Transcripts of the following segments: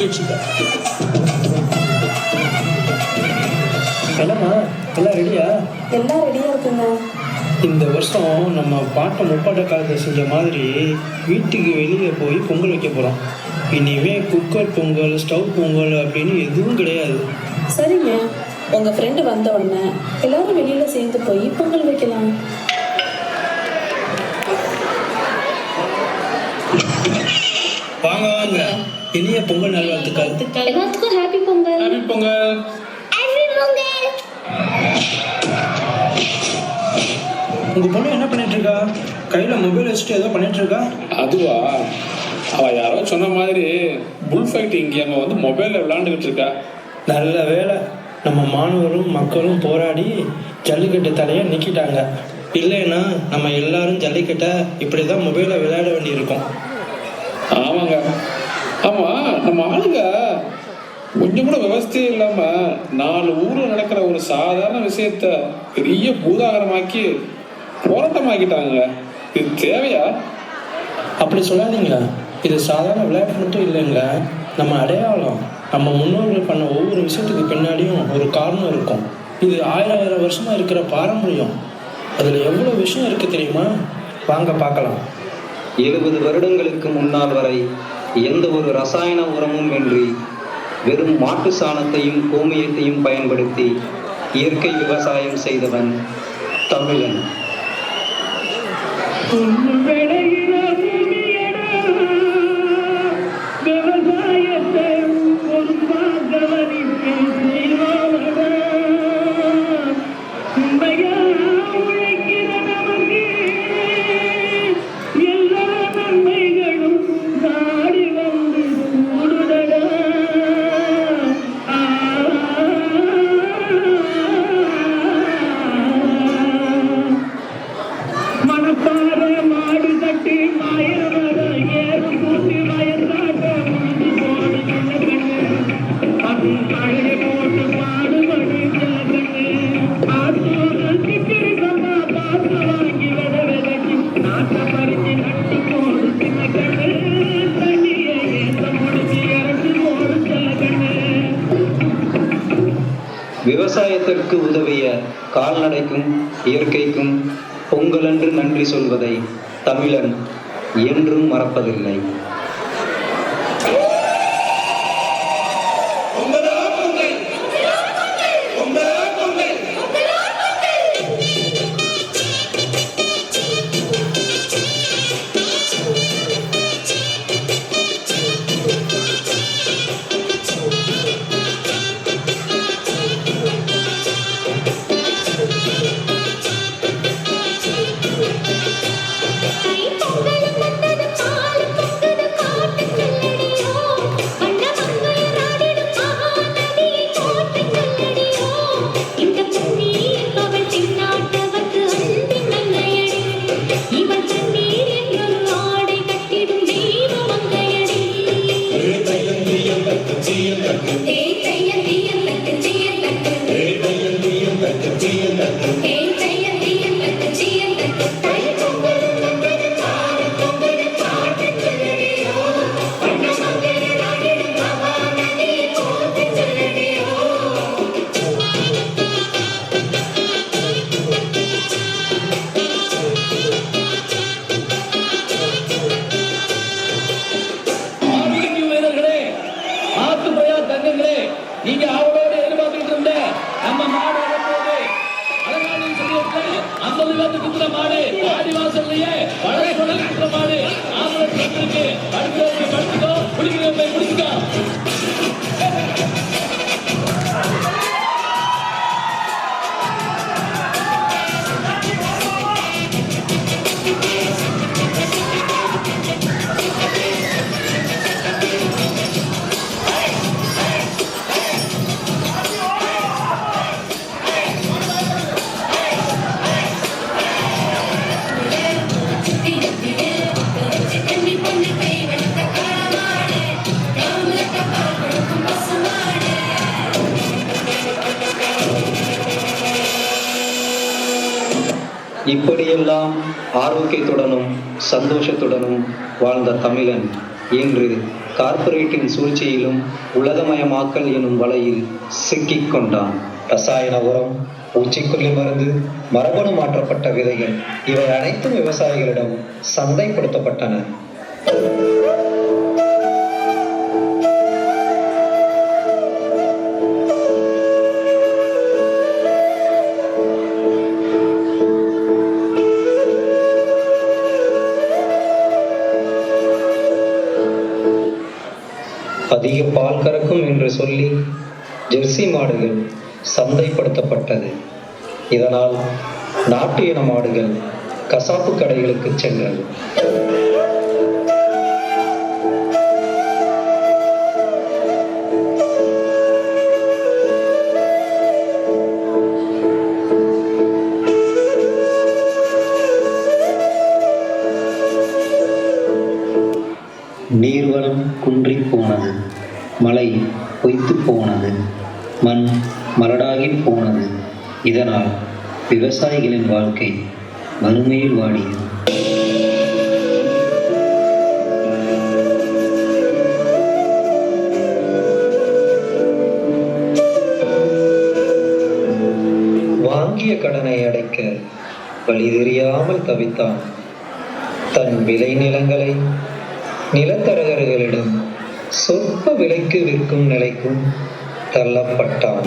வச்சுக்க. என்னம்மா எல்லாம் ரெடியா? எல்லாம் ரெடியா இருக்குங்க. இந்த வருஷம் நம்ம பாட்டை முப்பாட்ட காலத்தை செஞ்ச மாதிரி வீட்டுக்கு வெளியே போய் பொங்கல் வைக்க போகிறோம். இனிமே குக்கர் பொங்கல், ஸ்டவ் பொங்கல் அப்படின்னு எதுவும் கிடையாது. சரிங்க, உங்க ஃப்ரெண்டு வந்த உடனே எல்லாரும் வெளியில சேர்ந்து போய் பொங்கல் வைக்கலாம். வாங்க வாங்க, இனிய பொங்கல் நல்வாழ்த்துக்கள். எல்லாத்துக்கும் ஹாப்பி பொங்கல். ஹாப்பி பொங்கல். உங்க பொண்ணு என்ன பண்ணிட்டு இருக்கா? கையில மொபைல் வச்சுட்டு ஏதோ பண்ணிட்டு இருக்கா. அதுவா, அவ யாரோ சொன்ன மாதிரி புல் ஃபைட்டிங் கேம் வந்து மொபைல்ல விளையாண்டுகிட்டு இருக்கா. நல்ல வேலை, நம்ம மாணவரும் மக்களும் போராடி ஜல்லிக்கட்டு தலையை நீக்கிட்டாங்க. இல்லைன்னா நம்ம எல்லாரும் ஜல்லிக்கட்டை இப்படிதான் மொபைலை விளையாட வேண்டியிருக்கோம். ஆமாங்க. ஆமா, நம்ம ஆளுங்க கொஞ்சம் கூட விவசாயம் இல்லாம 4 ஊர்ல நடக்கிற ஒரு சாதாரண விஷயத்த பெரிய பூதாகரமாக்கி போராட்டமாக்கிட்டாங்க. இது தேவையா? அப்படி சொல்லாதீங்க. இது சாதாரண விளையாட்டு மட்டும் இல்லைங்க, நம்ம அடையாளம். நம்ம முன்னோர்கள் பண்ண ஒவ்வொரு விஷயத்துக்கு பின்னாடியும் ஒரு காரணம் இருக்கும். இது 1000 வருஷமா இருக்கிற பாரம்பரியம். அதுல எவ்வளவு விஷயம் இருக்கு தெரியுமா? வாங்க பார்க்கலாம். 70 வருடங்களுக்கு முன்னால் வரை எந்த ஒரு ரசாயன உரமும் இன்றி வெறும் மாட்டு சாணத்தையும் கோமியத்தையும் பயன்படுத்தி இயற்கை விவசாயம் செய்தவன் தமிழன். விவசாயத்திற்கு உதவிய கால்நடைக்கும் இயற்கைக்கும் பொங்கலன்று நன்றி சொல்வதை தமிழன் என்றும் மறப்பதில்லை. நீங்க அவரோட எதிர்பார்த்துட்டு இருந்த நம்ம மாடு வரப்போது அழகான சொல்லியிருக்கேன். 50 பேருக்கு குத்துற மாடு ஆடிவாசல்லையே வளர்ச்சி குத்துற மாடு ஆம்பளை இருக்கு. படுக்கிறவங்க படுத்துக்கோ, குடிக்கிறவங்க குடிச்சுக்கோ. இப்படியெல்லாம் ஆரோக்கியத்துடனும் சந்தோஷத்துடனும் வாழ்ந்த தமிழன் இன்று கார்ப்பரேட்டின் சூழ்ச்சியிலும் உலகமயமாக்கல் எனும் வலையில் சிக்கிக் கொண்டான். ரசாயன உரம், பூச்சிக்கொல்லி மருந்து, மரபணு மாற்றப்பட்ட விதைகள் இவை அனைத்தும் விவசாயிகளிடம் சந்தைப்படுத்தப்பட்டன. அதிக பால் கறக்கும் என்று சொல்லி ஜெர்சி மாடுகள் சந்தைப்படுத்தப்பட்டது. இதனால் நாட்டு இன மாடுகள் கசாப்பு கடைகளுக்கு சென்றது. நீர்வளம் குன்றி போனது, மழை பொய்த்து போனது, மண் மரடாகி போனது. இதனால் விவசாயிகளின் வாழ்க்கை வறுமையில் வாடியது. வாங்கிய கடனை அடைக்க வழி தெரியாமல் தவித்தான். தன் விளை நிலங்களை நிலத்தரகர்களிடம் சொற்ப விலைக்கு விற்கும் நிலைக்கும் தள்ளப்பட்டான்.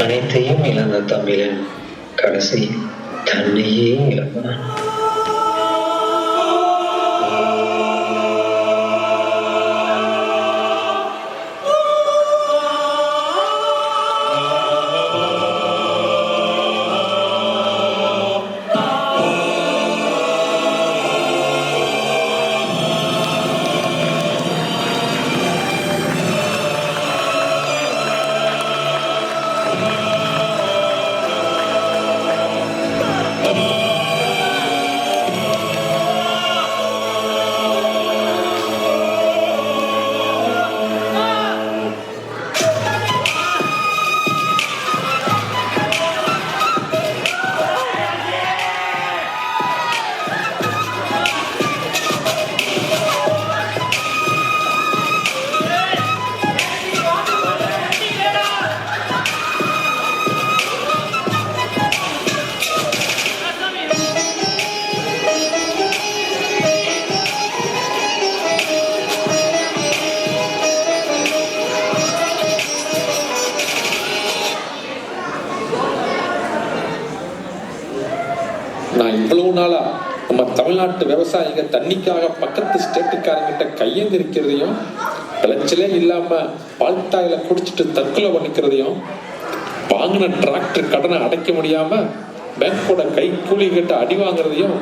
அனைத்தையும் இழந்த தமிழன் கடைசி தன்னையே இழந்தான். நான் இவ்வளவு நாளா நம்ம தமிழ்நாட்டு விவசாயிங்க தண்ணிக்காக பக்கத்து ஸ்டேட்டுக்காரங்கிட்ட கையெந்திரிக்கிறதையும், விளைச்சலே இல்லாம பால்டாயில குடிச்சிட்டு தற்கொலை பண்ணிக்கிறதையும், வாங்கின டிராக்டர் கடனை அடைக்க முடியாம பேங்கோட கை கூலி கேட்டு அடி வாங்குறதையும்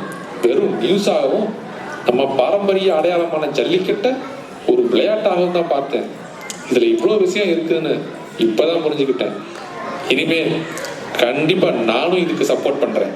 வெறும் நியூஸாகவும், நம்ம பாரம்பரிய அடையாளமான ஜல்லிக்கட்டை ஒரு விளையாட்டாகவும் தான் பார்த்தேன். இதுல இவ்வளவு விஷயம் இருக்குன்னு இப்பதான் புரிஞ்சுக்கிட்டேன். இனிமே கண்டிப்பா நானும் இதுக்கு சப்போர்ட் பண்றேன்.